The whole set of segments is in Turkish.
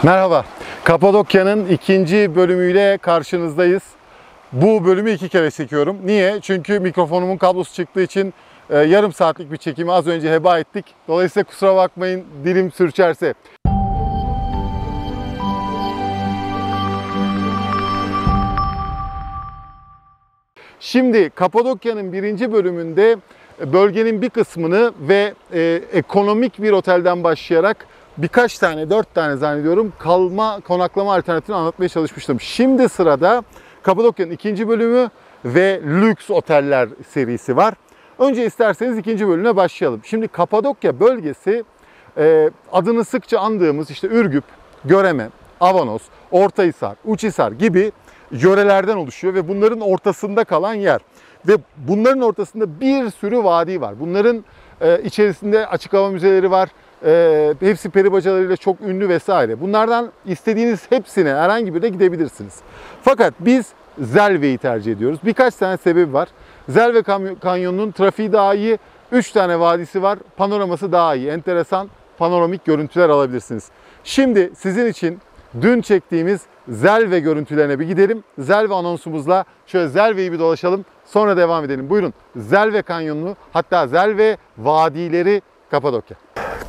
Merhaba, Kapadokya'nın ikinci bölümüyle karşınızdayız. Bu bölümü 2 kere çekiyorum. Niye? Çünkü mikrofonumun kablosu çıktığı için yarım saatlik bir çekimi az önce heba ettik. Dolayısıyla kusura bakmayın dilim sürçerse. Şimdi Kapadokya'nın birinci bölümünde bölgenin bir kısmını ve ekonomik bir otelden başlayarak birkaç tane, 4 tane zannediyorum konaklama alternatifini anlatmaya çalışmıştım. Şimdi sırada Kapadokya'nın ikinci bölümü ve lüks oteller serisi var. Önce isterseniz ikinci bölüme başlayalım. Şimdi Kapadokya bölgesi adını sıkça andığımız işte Ürgüp, Göreme, Avanos, Ortahisar, Uçhisar gibi yörelerden oluşuyor ve bunların ortasında kalan yer. Ve bunların ortasında bir sürü vadi var. Bunların içerisinde açık hava müzeleri var. Hepsi peri bacalarıyla çok ünlü vesaire. Bunlardan istediğiniz hepsine herhangi birine gidebilirsiniz. Fakat biz Zelve'yi tercih ediyoruz. Birkaç tane sebebi var. Zelve Kanyonu'nun trafiği daha iyi. 3 tane vadisi var. Panoraması daha iyi. Enteresan panoramik görüntüler alabilirsiniz. Şimdi sizin için dün çektiğimiz Zelve görüntülerine bir gidelim. Zelve anonsumuzla şöyle Zelve'yi bir dolaşalım. Sonra devam edelim. Buyurun. Zelve Kanyonu, hatta Zelve vadileri Kapadokya.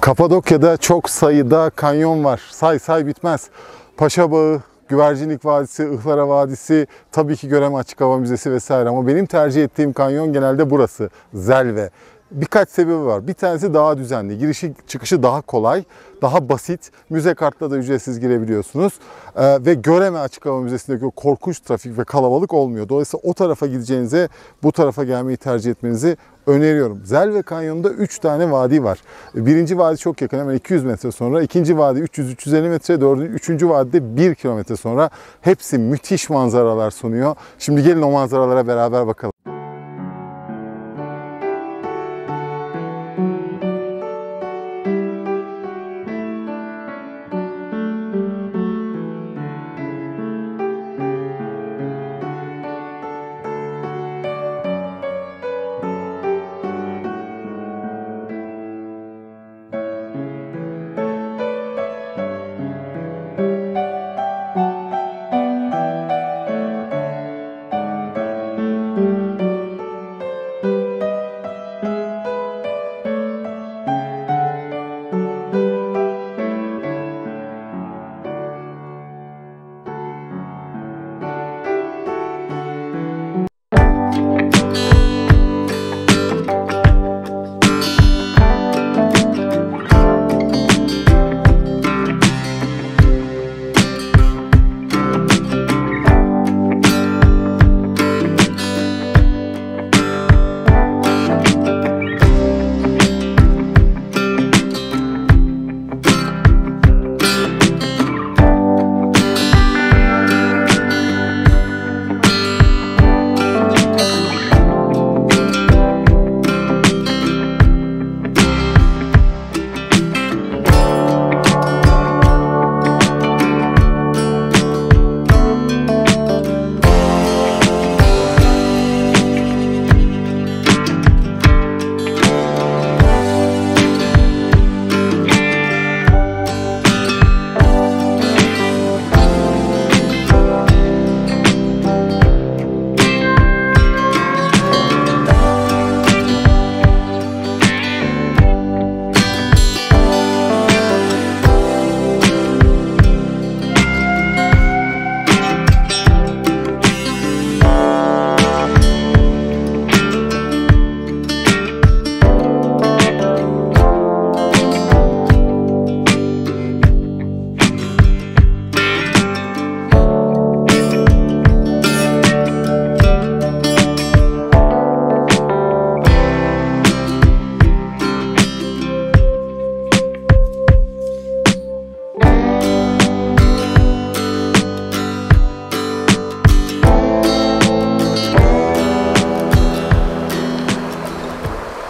Kapadokya'da çok sayıda kanyon var. Say bitmez. Paşa Bağı, Güvercinlik Vadisi, Ihlara Vadisi, tabii ki Göreme Açık Hava Müzesi vesaire. Ama benim tercih ettiğim kanyon genelde burası, Zelve. Birkaç sebebi var. Bir tanesi daha düzenli. Girişi çıkışı daha kolay, daha basit. Müze kartla da ücretsiz girebiliyorsunuz. Ve Göreme Açık Hava Müzesi'ndeki o korkunç trafik ve kalabalık olmuyor. Dolayısıyla o tarafa gideceğinize bu tarafa gelmeyi tercih etmenizi öneriyorum. Zelve Kanyonu'nda 3 tane vadi var. Birinci vadi çok yakın, hemen 200 metre sonra. İkinci vadi 300-350 metre. Üçüncü vadide 1 kilometre sonra. Hepsi müthiş manzaralar sunuyor. Şimdi gelin o manzaralara beraber bakalım.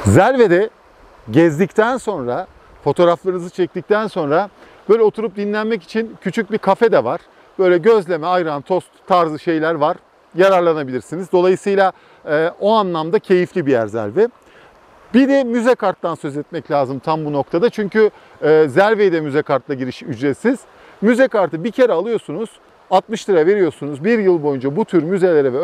Zelve'de gezdikten sonra, fotoğraflarınızı çektikten sonra böyle oturup dinlenmek için küçük bir kafe de var. Böyle gözleme, ayran, tost tarzı şeyler var. Yararlanabilirsiniz. Dolayısıyla o anlamda keyifli bir yer Zelve. Bir de müze karttan söz etmek lazım tam bu noktada. Çünkü Zervey'de müze kartla giriş ücretsiz. Müze kartı bir kere alıyorsunuz, 60 lira veriyorsunuz. Bir yıl boyunca bu tür müzelere ve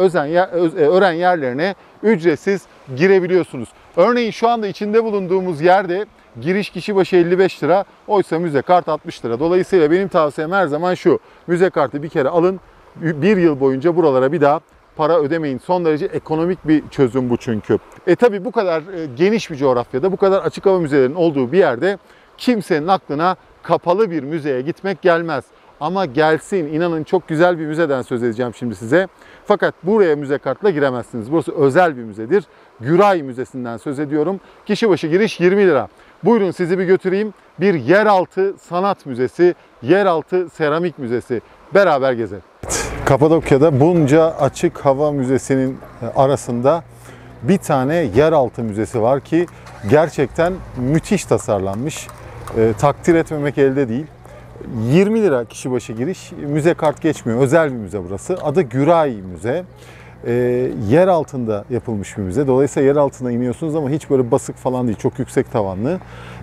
öğren yerlerine ücretsiz girebiliyorsunuz. Örneğin şu anda içinde bulunduğumuz yerde giriş kişi başı 55 lira. Oysa müze kart 60 lira. Dolayısıyla benim tavsiyem her zaman şu: müze kartı bir kere alın. Bir yıl boyunca buralara bir daha para ödemeyin. Son derece ekonomik bir çözüm bu çünkü. Tabi bu kadar geniş bir coğrafyada, bu kadar açık hava müzelerinin olduğu bir yerde kimsenin aklına kapalı bir müzeye gitmek gelmez. Ama gelsin, inanın çok güzel bir müzeden söz edeceğim şimdi size. Fakat buraya müze kartla giremezsiniz. Burası özel bir müzedir. Güray Müzesi'nden söz ediyorum. Kişi başı giriş 20 lira. Buyurun sizi bir götüreyim. Bir yeraltı sanat müzesi, yeraltı seramik müzesi. Beraber gezelim. Kapadokya'da bunca açık hava müzesinin arasında bir tane yeraltı müzesi var ki gerçekten müthiş tasarlanmış. Takdir etmemek elde değil. 20 lira kişi başı giriş, müze kart geçmiyor. Özel bir müze burası. Adı Güray Müze. Yer altında yapılmış bir müze. Dolayısıyla yer altına iniyorsunuz ama hiç böyle basık falan değil. Çok yüksek tavanlı.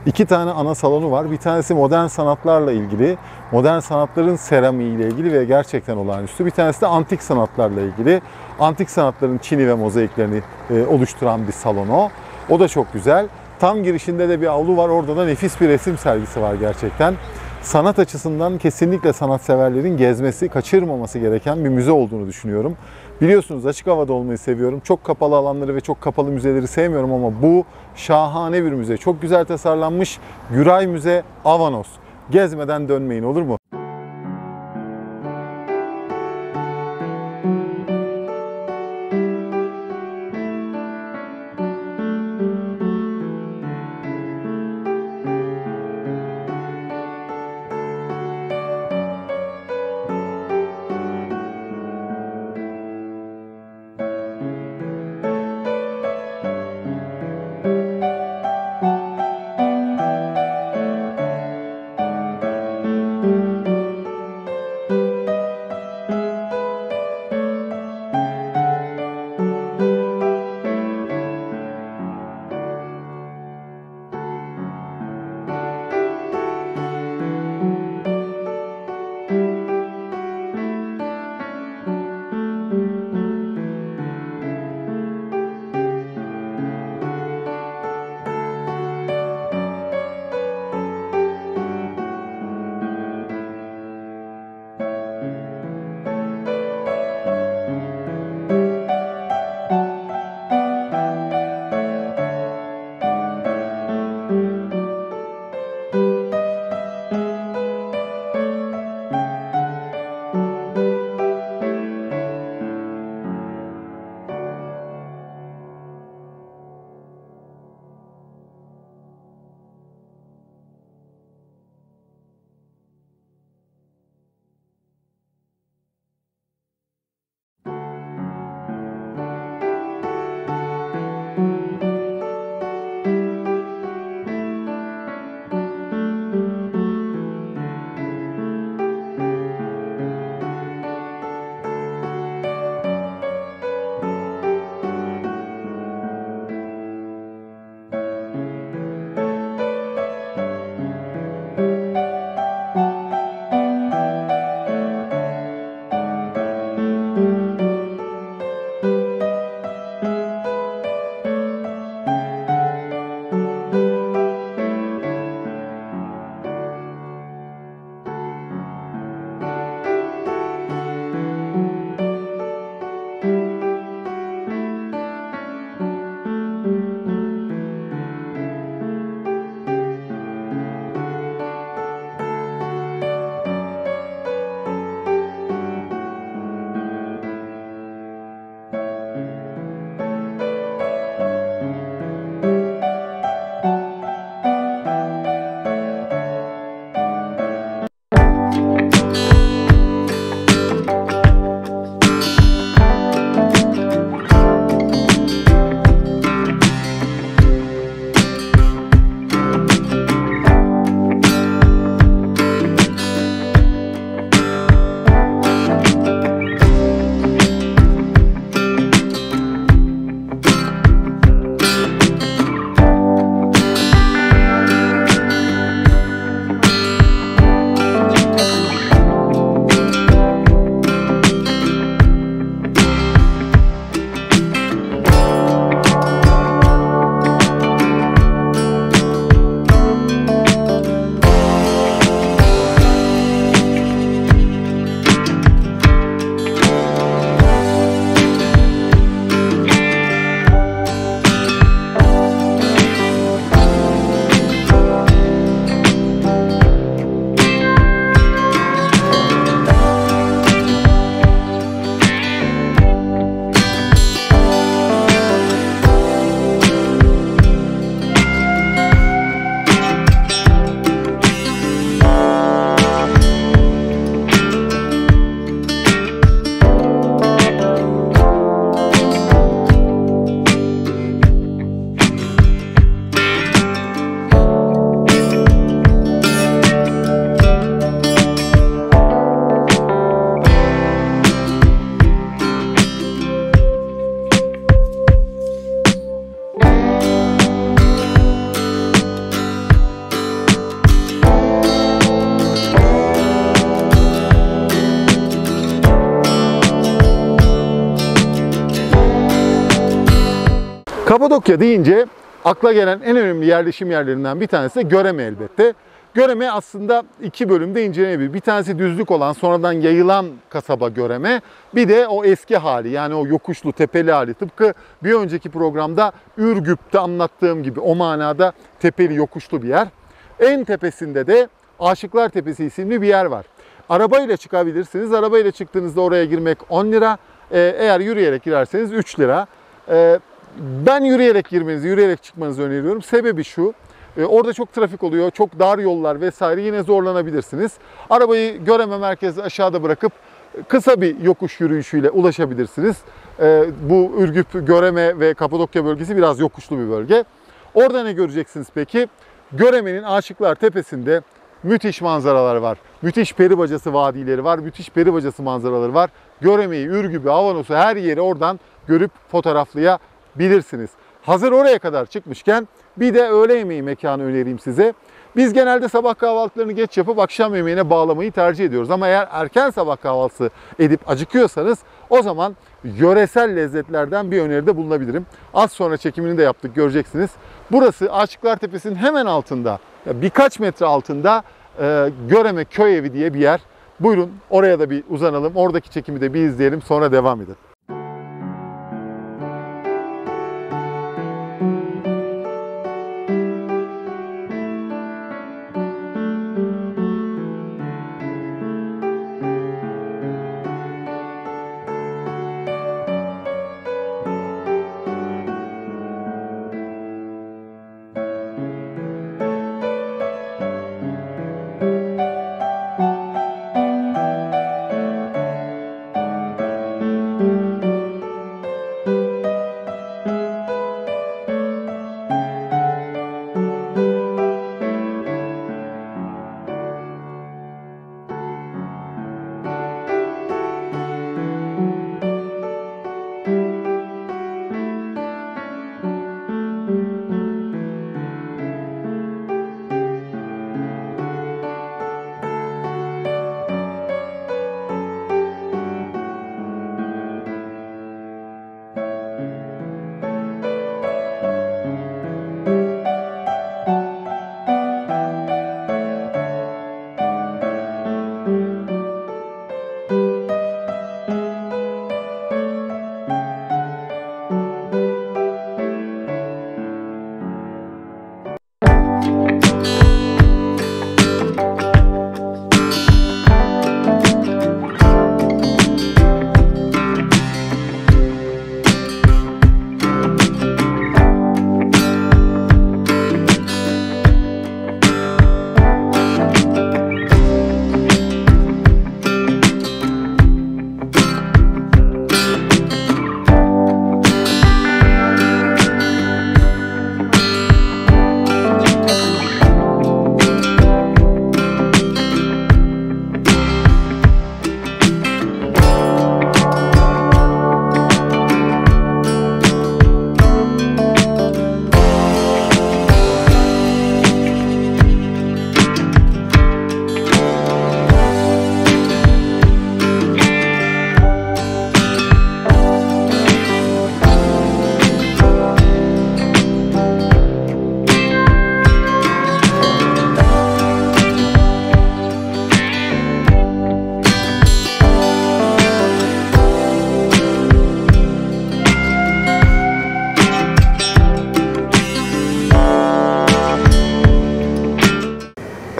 2 tane ana salonu var. Bir tanesi modern sanatlarla ilgili. Modern sanatların seramiği ile ilgili ve gerçekten olağanüstü. Bir tanesi de antik sanatlarla ilgili. Antik sanatların çini ve mozaiklerini oluşturan bir salon o. O da çok güzel. Tam girişinde de bir avlu var. Orada da nefis bir resim sergisi var gerçekten. Sanat açısından kesinlikle sanatseverlerin gezmesi, kaçırmaması gereken bir müze olduğunu düşünüyorum. Biliyorsunuz açık havada olmayı seviyorum. Çok kapalı alanları ve çok kapalı müzeleri sevmiyorum ama bu şahane bir müze. Çok güzel tasarlanmış. Güray Müze Avanos. Gezmeden dönmeyin, olur mu? Kapadokya deyince akla gelen en önemli yerleşim yerlerinden bir tanesi de Göreme elbette. Göreme aslında iki bölümde incelenebilir. Bir tanesi düzlük olan, sonradan yayılan kasaba Göreme. Bir de o eski hali, yani o yokuşlu, tepeli hali. Tıpkı bir önceki programda Ürgüp'te anlattığım gibi o manada tepeli, yokuşlu bir yer. En tepesinde de Aşıklar Tepesi isimli bir yer var. Arabayla çıkabilirsiniz. Arabayla çıktığınızda oraya girmek 10 lira. Eğer yürüyerek girerseniz 3 lira. Ben yürüyerek girmenizi, yürüyerek çıkmanızı öneriyorum. Sebebi şu. Orada çok trafik oluyor, çok dar yollar vesaire, yine zorlanabilirsiniz. Arabayı Göreme merkezi aşağıda bırakıp kısa bir yokuş yürüyüşüyle ulaşabilirsiniz. Bu Ürgüp, Göreme ve Kapadokya bölgesi biraz yokuşlu bir bölge. Orada ne göreceksiniz peki? Göreme'nin Aşıklar Tepesi'nde müthiş manzaralar var. Müthiş peribacası vadileri var, müthiş peribacası manzaraları var. Göreme'yi, Ürgüp'ü, Avanos'u, her yeri oradan görüp fotoğraflayabilirsiniz. Hazır oraya kadar çıkmışken bir de öğle yemeği mekanı önereyim size. Biz genelde sabah kahvaltılarını geç yapıp akşam yemeğine bağlamayı tercih ediyoruz. Ama eğer erken sabah kahvaltısı edip acıkıyorsanız o zaman yöresel lezzetlerden bir öneride bulunabilirim. Az sonra çekimini de yaptık, göreceksiniz. Burası Aşıklar Tepesi'nin hemen altında, birkaç metre altında Göreme Köy Evi diye bir yer. Buyurun oraya da bir uzanalım. Oradaki çekimi de bir izleyelim, sonra devam edelim.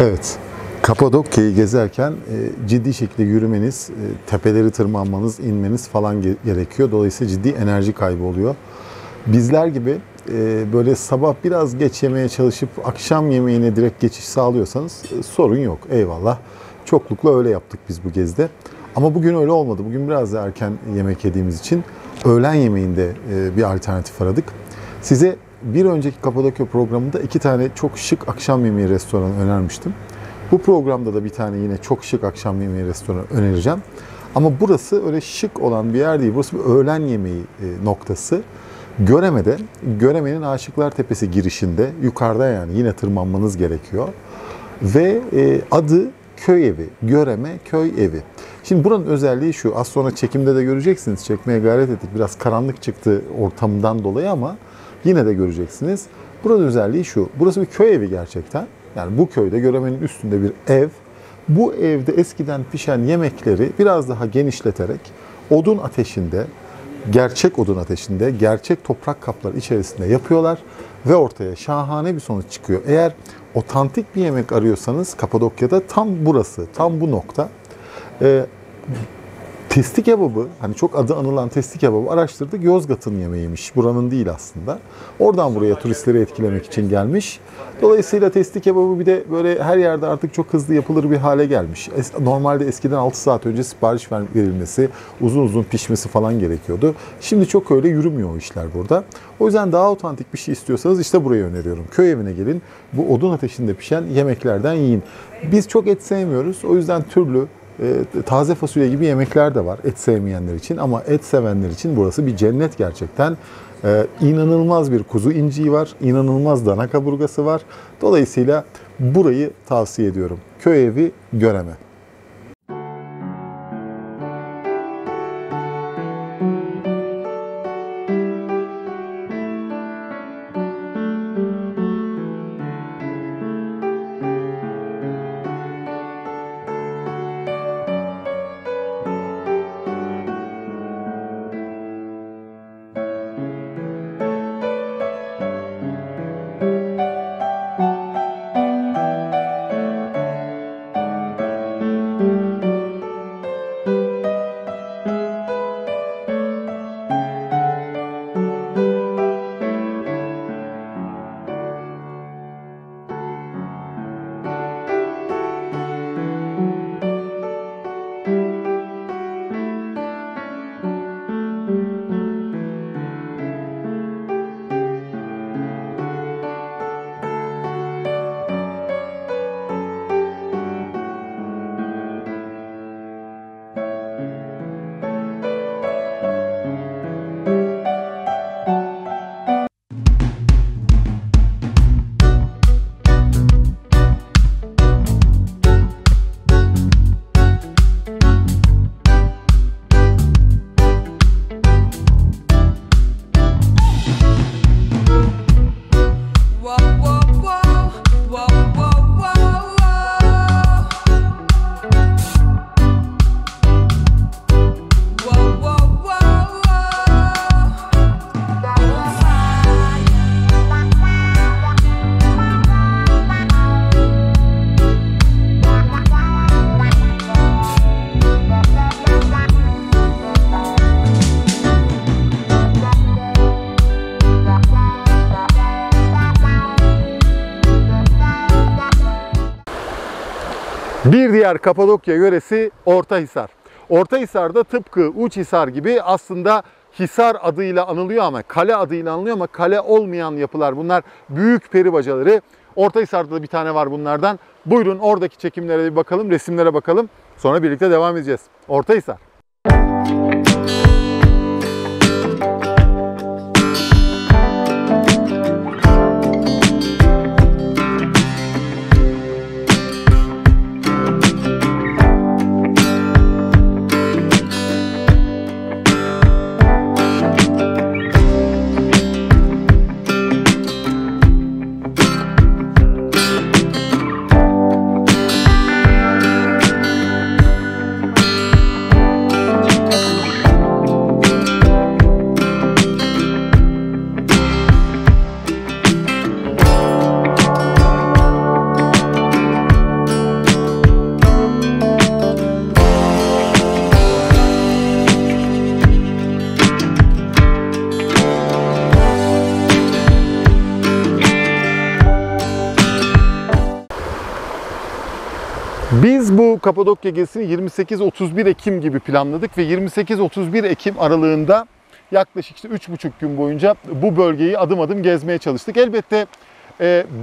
Evet, Kapadokya'yı gezerken ciddi şekilde yürümeniz, tepeleri tırmanmanız, inmeniz falan gerekiyor. Dolayısıyla ciddi enerji kaybı oluyor. Bizler gibi böyle sabah biraz geç yemeye çalışıp akşam yemeğine direkt geçiş sağlıyorsanız sorun yok, eyvallah. Çoklukla öyle yaptık biz bu gezde. Ama bugün öyle olmadı. Bugün biraz da erken yemek yediğimiz için öğlen yemeğinde bir alternatif aradık. Size bir önceki Kapadokya programında 2 tane çok şık akşam yemeği restoranı önermiştim. Bu programda da bir tane yine çok şık akşam yemeği restoranı önereceğim. Ama burası öyle şık olan bir yer değil. Burası bir öğlen yemeği noktası. Göreme'de, Göreme'nin Aşıklar Tepesi girişinde, yukarıda yani yine tırmanmanız gerekiyor. Ve adı Köy Evi, Göreme Köy Evi. Şimdi buranın özelliği şu, az sonra çekimde de göreceksiniz, çekmeye gayret ettik. Biraz karanlık çıktı ortamından dolayı ama yine de göreceksiniz. Buranın özelliği şu, burası bir köy evi gerçekten. Yani bu köyde Göreme'nin üstünde bir ev. Bu evde eskiden pişen yemekleri biraz daha genişleterek odun ateşinde, gerçek odun ateşinde, gerçek toprak kaplar içerisinde yapıyorlar ve ortaya şahane bir sonuç çıkıyor. Eğer otantik bir yemek arıyorsanız Kapadokya'da tam burası, tam bu nokta. Testi kebabı, hani çok adı anılan testi kebabı araştırdık. Yozgat'ın yemeğiymiş. Buranın değil aslında. Oradan buraya turistleri etkilemek için gelmiş. Dolayısıyla testi kebabı bir de böyle her yerde artık çok hızlı yapılır bir hale gelmiş. Normalde eskiden 6 saat önce sipariş verilmesi, uzun uzun pişmesi falan gerekiyordu. Şimdi çok öyle yürümüyor o işler burada. O yüzden daha otantik bir şey istiyorsanız işte burayı öneriyorum. Köy evine gelin. Bu odun ateşinde pişen yemeklerden yiyin. Biz çok et sevmiyoruz. O yüzden türlü taze fasulye gibi yemekler de var et sevmeyenler için, ama et sevenler için burası bir cennet gerçekten. İnanılmaz bir kuzu inciği var, inanılmaz dana kaburgası var. Dolayısıyla burayı tavsiye ediyorum. Köy evi Göreme. Bir diğer Kapadokya yöresi Ortahisar. Ortahisar'da tıpkı Uçhisar gibi aslında Hisar adıyla anılıyor ama kale adıyla anılıyor ama kale olmayan yapılar. Bunlar büyük peri bacaları. Ortahisar'da da bir tane var bunlardan. Buyurun oradaki çekimlere bir bakalım, resimlere bakalım. Sonra birlikte devam edeceğiz. Ortahisar. Biz bu Kapadokya gezisini 28-31 Ekim gibi planladık ve 28-31 Ekim aralığında yaklaşık işte 3,5 gün boyunca bu bölgeyi adım adım gezmeye çalıştık. Elbette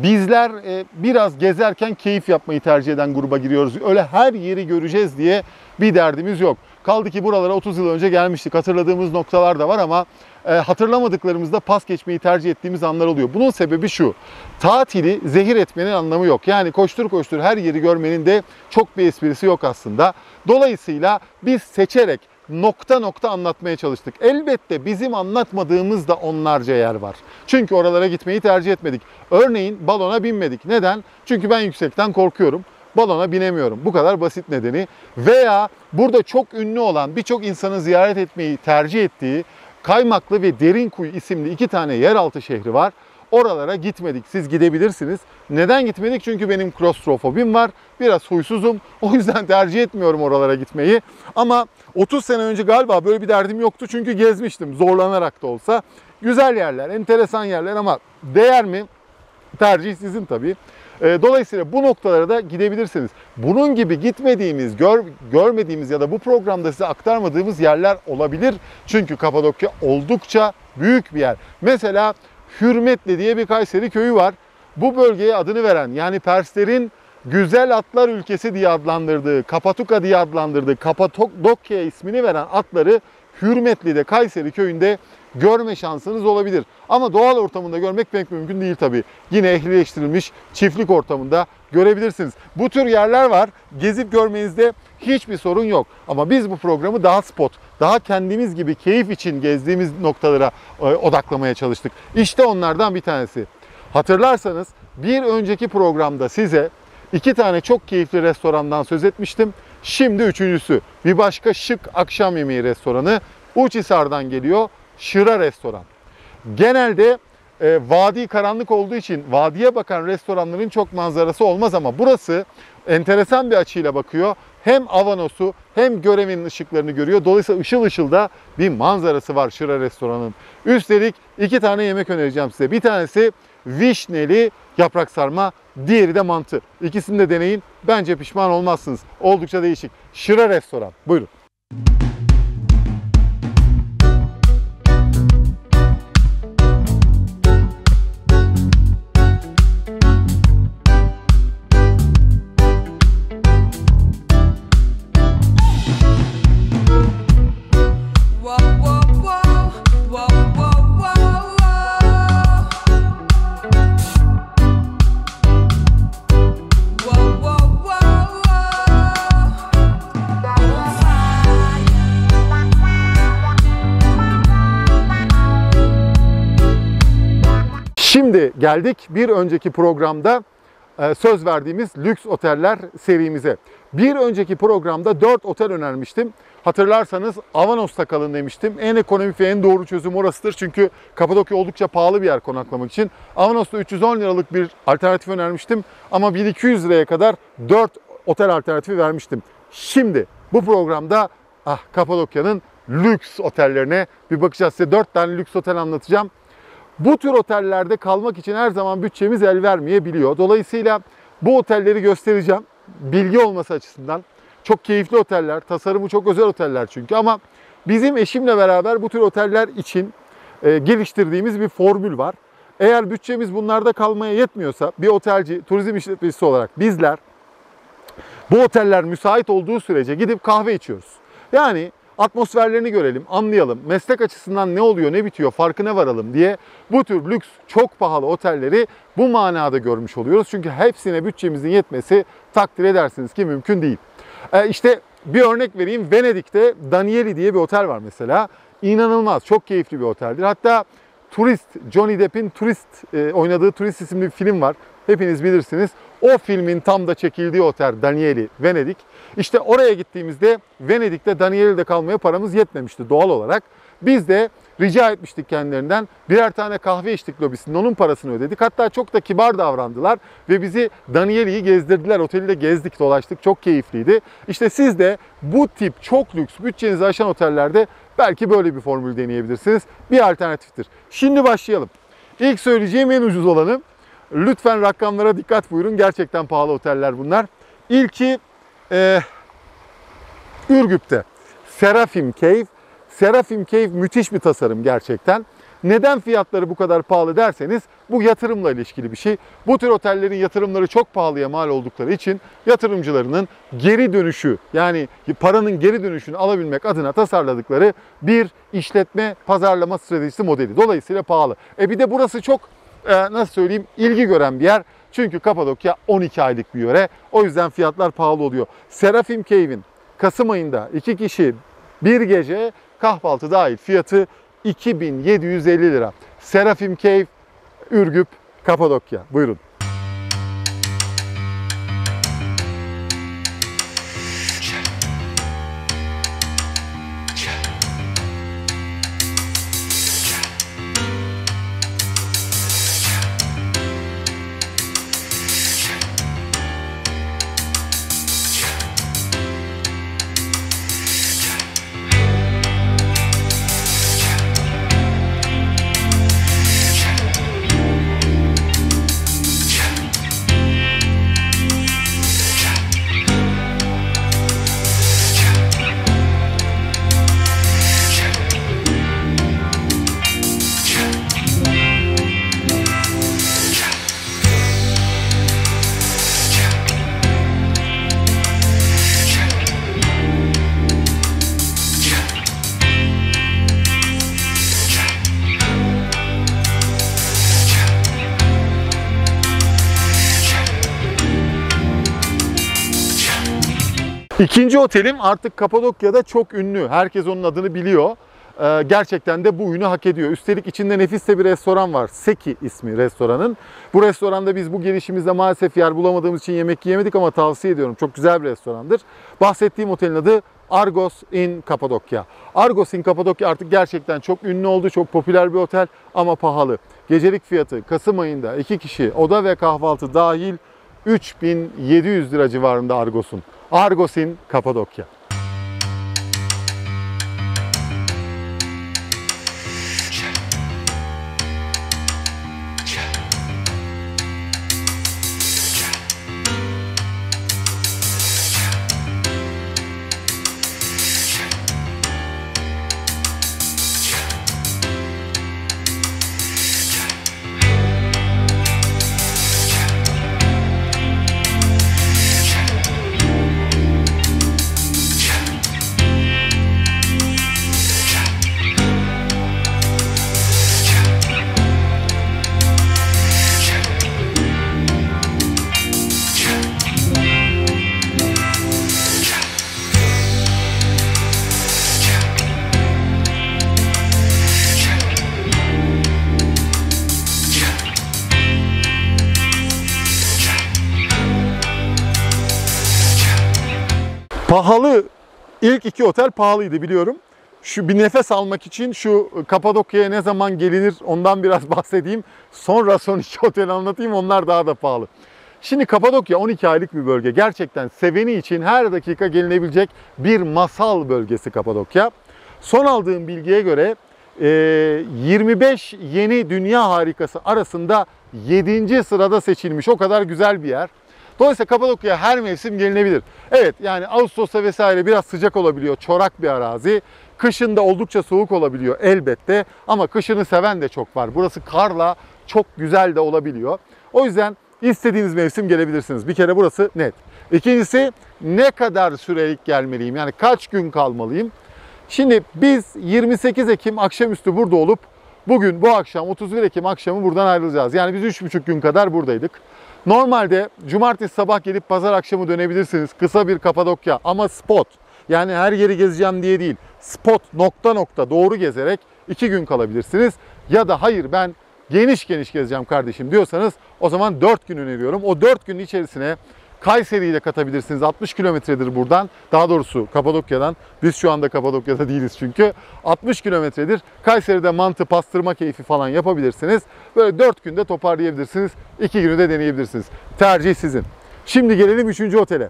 bizler biraz gezerken keyif yapmayı tercih eden gruba giriyoruz. Öyle her yeri göreceğiz diye bir derdimiz yok. Kaldı ki buralara 30 yıl önce gelmiştik. Hatırladığımız noktalar da var ama hatırlamadıklarımızda pas geçmeyi tercih ettiğimiz anlar oluyor. Bunun sebebi şu: tatili zehir etmenin anlamı yok. Yani koştur koştur her yeri görmenin de çok bir esprisi yok aslında. Dolayısıyla biz seçerek nokta nokta anlatmaya çalıştık. Elbette bizim anlatmadığımız da onlarca yer var. Çünkü oralara gitmeyi tercih etmedik. Örneğin balona binmedik. Neden? Çünkü ben yüksekten korkuyorum. Balona binemiyorum. Bu kadar basit nedeni. Veya burada çok ünlü olan, birçok insanın ziyaret etmeyi tercih ettiği Kaymaklı ve Derinkuyu isimli 2 tane yeraltı şehri var. Oralara gitmedik. Siz gidebilirsiniz. Neden gitmedik? Çünkü benim klostrofobim var. Biraz huysuzum. O yüzden tercih etmiyorum oralara gitmeyi. Ama 30 sene önce galiba böyle bir derdim yoktu. Çünkü gezmiştim zorlanarak da olsa. Güzel yerler, enteresan yerler ama değer mi? Tercih sizin tabii. Dolayısıyla bu noktalara da gidebilirsiniz. Bunun gibi gitmediğimiz, görmediğimiz ya da bu programda size aktarmadığımız yerler olabilir. Çünkü Kapadokya oldukça büyük bir yer. Mesela Hürmetli diye bir Kayseri köyü var. Bu bölgeye adını veren, yani Perslerin güzel atlar ülkesi diye adlandırdığı, Kapatuka diye adlandırdığı, Kapadokya ismini veren atları Hürmetli'de, Kayseri köyünde görme şansınız olabilir. Ama doğal ortamında görmek pek mümkün değil tabii. Yine ehlileştirilmiş çiftlik ortamında görebilirsiniz. Bu tür yerler var. Gezip görmenizde hiçbir sorun yok. Ama biz bu programı daha spot, daha kendimiz gibi keyif için gezdiğimiz noktalara odaklamaya çalıştık. İşte onlardan bir tanesi. Hatırlarsanız bir önceki programda size 2 tane çok keyifli restorandan söz etmiştim. Şimdi üçüncüsü. Bir başka şık akşam yemeği restoranı. Uçhisar'dan geliyor. Şıra Restoran. Genelde vadi karanlık olduğu için vadiye bakan restoranların çok manzarası olmaz ama burası enteresan bir açıyla bakıyor. Hem Avanos'u hem Göreme'nin ışıklarını görüyor. Dolayısıyla ışıl ışıl da bir manzarası var Şıra Restoran'ın. Üstelik 2 tane yemek önereceğim size. Bir tanesi vişneli yaprak sarma, diğeri de mantı. İkisini de deneyin. Bence pişman olmazsınız. Oldukça değişik. Şıra Restoran. Buyurun. Şimdi geldik bir önceki programda söz verdiğimiz lüks oteller serimize. Bir önceki programda 4 otel önermiştim. Hatırlarsanız Avanos'ta kalın demiştim. En ekonomik ve en doğru çözüm orasıdır. Çünkü Kapadokya oldukça pahalı bir yer konaklamak için. Avanos'ta 310 liralık bir alternatif önermiştim. Ama 1200 liraya kadar 4 otel alternatifi vermiştim. Şimdi bu programda Kapadokya'nın lüks otellerine bir bakacağız. Size 4 tane lüks otel anlatacağım. Bu tür otellerde kalmak için her zaman bütçemiz el vermeyebiliyor. Dolayısıyla bu otelleri göstereceğim. Bilgi olması açısından. Çok keyifli oteller, tasarımı çok özel oteller çünkü. Ama bizim eşimle beraber bu tür oteller için geliştirdiğimiz bir formül var. Eğer bütçemiz bunlarda kalmaya yetmiyorsa bir otelci, turizm işletmecisi olarak bizler bu oteller müsait olduğu sürece gidip kahve içiyoruz. Yani atmosferlerini görelim, anlayalım, meslek açısından ne oluyor, ne bitiyor, farkına varalım diye bu tür lüks, çok pahalı otelleri bu manada görmüş oluyoruz. Çünkü hepsine bütçemizin yetmesi takdir edersiniz ki mümkün değil. İşte bir örnek vereyim. Venedik'te Danieli diye bir otel var mesela. İnanılmaz, çok keyifli bir oteldir. Hatta Johnny Depp'in oynadığı Turist isimli bir film var. Hepiniz bilirsiniz. O filmin tam da çekildiği otel Danieli, Venedik. İşte oraya gittiğimizde Venedik'te Danieli'de kalmaya paramız yetmemişti doğal olarak. Biz de rica etmiştik kendilerinden. Birer tane kahve içtik lobisinde, onun parasını ödedik. Hatta çok da kibar davrandılar ve bizi Danieli'yi gezdirdiler. Oteli de gezdik, dolaştık. Çok keyifliydi. İşte siz de bu tip çok lüks, bütçenizi aşan otellerde belki böyle bir formül deneyebilirsiniz. Bir alternatiftir. Şimdi başlayalım. İlk söyleyeceğim en ucuz olanı. Lütfen rakamlara dikkat buyurun. Gerçekten pahalı oteller bunlar. İlki Ürgüp'te. Seraphim Cave. Seraphim Cave müthiş bir tasarım gerçekten. Neden fiyatları bu kadar pahalı derseniz bu yatırımla ilişkili bir şey. Bu tür otellerin yatırımları çok pahalıya mal oldukları için yatırımcılarının geri dönüşü, yani paranın geri dönüşünü alabilmek adına tasarladıkları bir işletme pazarlama stratejisi modeli. Dolayısıyla pahalı. Bir de burası çok nasıl söyleyeyim, ilgi gören bir yer. Çünkü Kapadokya 12 aylık bir yöre. O yüzden fiyatlar pahalı oluyor. Seraphim Cave'in Kasım ayında 2 kişi Bir gece kahvaltı dahil fiyatı 2750 lira. Seraphim Cave, Ürgüp, Kapadokya. Buyurun. İkinci otelim artık Kapadokya'da çok ünlü. Herkes onun adını biliyor. Gerçekten de bu ünü hak ediyor. Üstelik içinde nefis de bir restoran var. Seki ismi restoranın. Bu restoranda biz bu gelişimizde maalesef yer bulamadığımız için yemek yiyemedik ama tavsiye ediyorum. Çok güzel bir restorandır. Bahsettiğim otelin adı Argos in Kapadokya. Argos in Kapadokya artık gerçekten çok ünlü oldu. Çok popüler bir otel ama pahalı. Gecelik fiyatı Kasım ayında 2 kişi oda ve kahvaltı dahil 3700 lira civarında Argos'un. Argos in Kapadokya. Pahalı, ilk iki otel pahalıydı biliyorum. Şu bir nefes almak için şu Kapadokya'ya ne zaman gelinir ondan biraz bahsedeyim. Sonra son iki oteli anlatayım, onlar daha da pahalı. Şimdi Kapadokya 12 aylık bir bölge. Gerçekten seveni için her dakika gelinebilecek bir masal bölgesi Kapadokya. Son aldığım bilgiye göre 25 yeni dünya harikası arasında 7. sırada seçilmiş. O kadar güzel bir yer. Dolayısıyla Kapadokya'ya her mevsim gelinebilir. Evet, yani Ağustos'ta vesaire biraz sıcak olabiliyor, çorak bir arazi. Kışın da oldukça soğuk olabiliyor elbette ama kışını seven de çok var. Burası karla çok güzel de olabiliyor. O yüzden istediğiniz mevsim gelebilirsiniz. Bir kere burası net. İkincisi, ne kadar sürelik gelmeliyim? Yani kaç gün kalmalıyım? Şimdi biz 28 Ekim akşamüstü burada olup bugün bu akşam 31 Ekim akşamı buradan ayrılacağız. Yani biz 3,5 gün kadar buradaydık. Normalde cumartesi sabah gelip pazar akşamı dönebilirsiniz. Kısa bir Kapadokya ama spot. Yani her yeri gezeceğim diye değil. Spot nokta nokta doğru gezerek 2 gün kalabilirsiniz. Ya da hayır ben geniş gezeceğim kardeşim diyorsanız o zaman 4 gün öneriyorum. O 4 günün içerisine Kayseri'yi de katabilirsiniz. 60 kilometredir buradan. Daha doğrusu Kapadokya'dan. Biz şu anda Kapadokya'da değiliz çünkü. 60 kilometredir. Kayseri'de mantı, pastırma keyfi falan yapabilirsiniz. Böyle 4 günde toparlayabilirsiniz. 2 günü de deneyebilirsiniz. Tercih sizin. Şimdi gelelim 3. otele.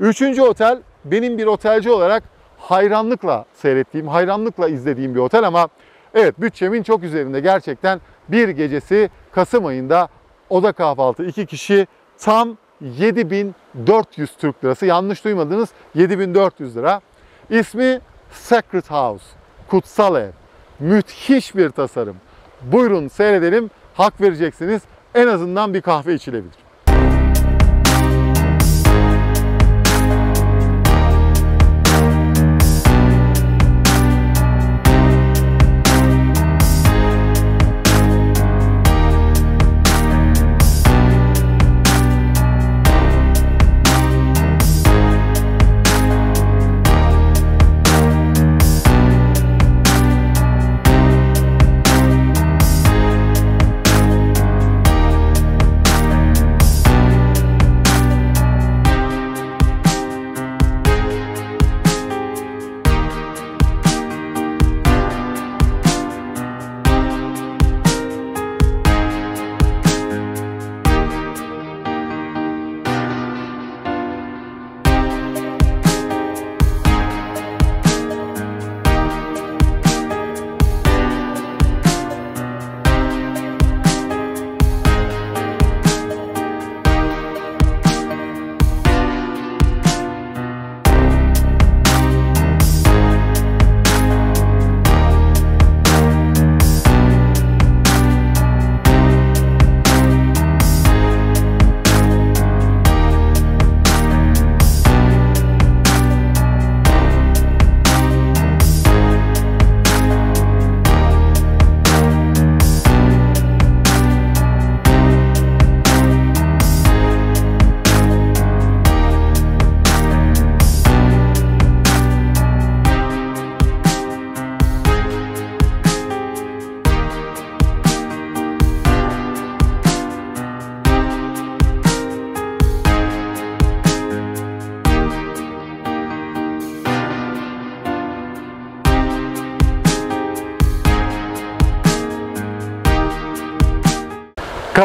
3. otel benim bir otelci olarak hayranlıkla seyrettiğim, hayranlıkla izlediğim bir otel ama evet bütçemin çok üzerinde. Gerçekten bir gecesi Kasım ayında oda kahvaltı 2 kişi tam 7.400 Türk lirası. Yanlış duymadınız, 7.400 lira. İsmi Sacred House, Kutsal Ev. Müthiş bir tasarım. Buyurun seyredelim, hak vereceksiniz. En azından bir kahve içilebilir.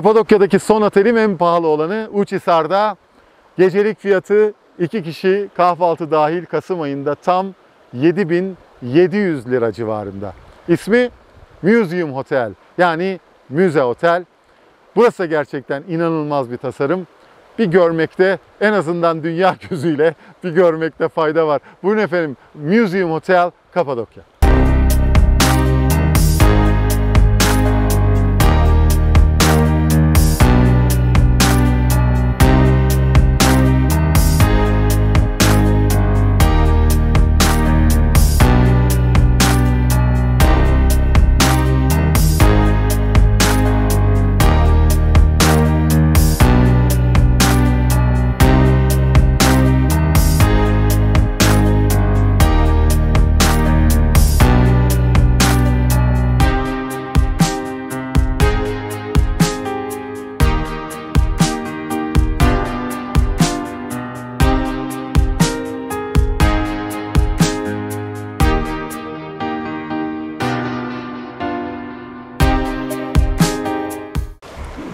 Kapadokya'daki son otelim en pahalı olanı Uçhisar'da. Gecelik fiyatı 2 kişi kahvaltı dahil Kasım ayında tam 7.700 lira civarında. İsmi Museum Hotel, yani müze otel. Burası gerçekten inanılmaz bir tasarım. Bir görmekte, en azından dünya gözüyle bir görmekte fayda var. Buyurun efendim, Museum Hotel Kapadokya.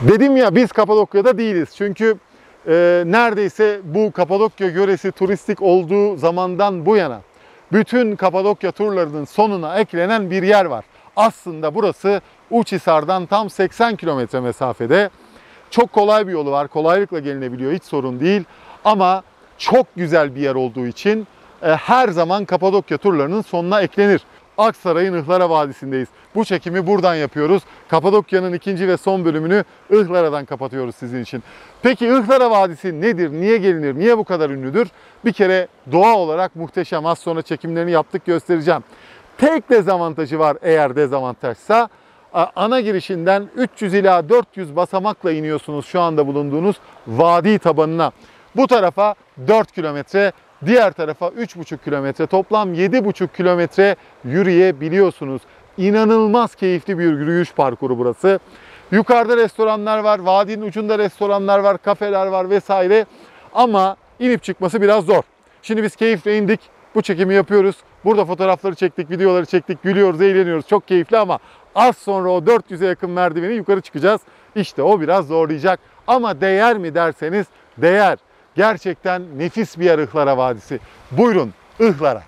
Dedim ya, biz Kapadokya'da değiliz. Çünkü neredeyse bu Kapadokya yöresi turistik olduğu zamandan bu yana bütün Kapadokya turlarının sonuna eklenen bir yer var. Aslında burası Uçhisar'dan tam 80 kilometre mesafede. Çok kolay bir yolu var. Kolaylıkla gelinebiliyor. Hiç sorun değil. Ama çok güzel bir yer olduğu için her zaman Kapadokya turlarının sonuna eklenir. Aksaray'ın Ihlara Vadisi'ndeyiz. Bu çekimi buradan yapıyoruz. Kapadokya'nın ikinci ve son bölümünü Ihlara'dan kapatıyoruz sizin için. Peki Ihlara Vadisi nedir? Niye gelinir? Niye bu kadar ünlüdür? Bir kere doğa olarak muhteşem. Az sonra çekimlerini yaptık, göstereceğim. Tek dezavantajı var, eğer dezavantajsa. Ana girişinden 300 ila 400 basamakla iniyorsunuz şu anda bulunduğunuz vadi tabanına. Bu tarafa 4 kilometre, diğer tarafa 3,5 kilometre, toplam 7,5 kilometre yürüyebiliyorsunuz. İnanılmaz keyifli bir yürüyüş parkuru burası. Yukarıda restoranlar var, vadinin ucunda restoranlar var, kafeler var vesaire. Ama inip çıkması biraz zor. Şimdi biz keyifle indik, bu çekimi yapıyoruz. Burada fotoğrafları çektik, videoları çektik, gülüyoruz, eğleniyoruz. Çok keyifli ama az sonra o 400'e yakın merdiveni yukarı çıkacağız. İşte o biraz zorlayacak. Ama değer mi derseniz değer. Gerçekten nefis bir yer Ihlara Vadisi. Buyurun Ihlara.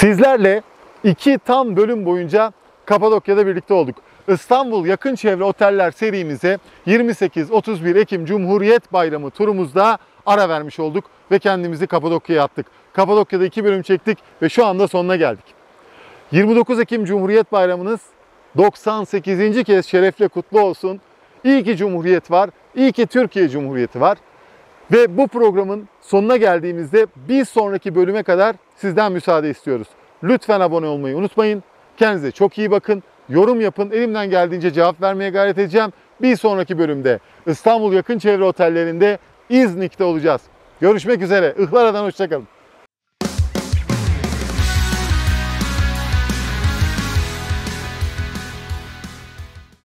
Sizlerle 2 tam bölüm boyunca Kapadokya'da birlikte olduk. İstanbul Yakın Çevre Oteller serimize 28-31 Ekim Cumhuriyet Bayramı turumuzda ara vermiş olduk ve kendimizi Kapadokya'ya attık. Kapadokya'da 2 bölüm çektik ve şu anda sonuna geldik. 29 Ekim Cumhuriyet Bayramınız 98. kez şerefle kutlu olsun. İyi ki Cumhuriyet var, iyi ki Türkiye Cumhuriyeti var. Ve bu programın sonuna geldiğimizde bir sonraki bölüme kadar sizden müsaade istiyoruz. Lütfen abone olmayı unutmayın. Kendinize çok iyi bakın. Yorum yapın. Elimden geldiğince cevap vermeye gayret edeceğim. Bir sonraki bölümde İstanbul Yakın Çevre Otellerinde İznik'te olacağız. Görüşmek üzere. Ihlara'dan hoşça kalın.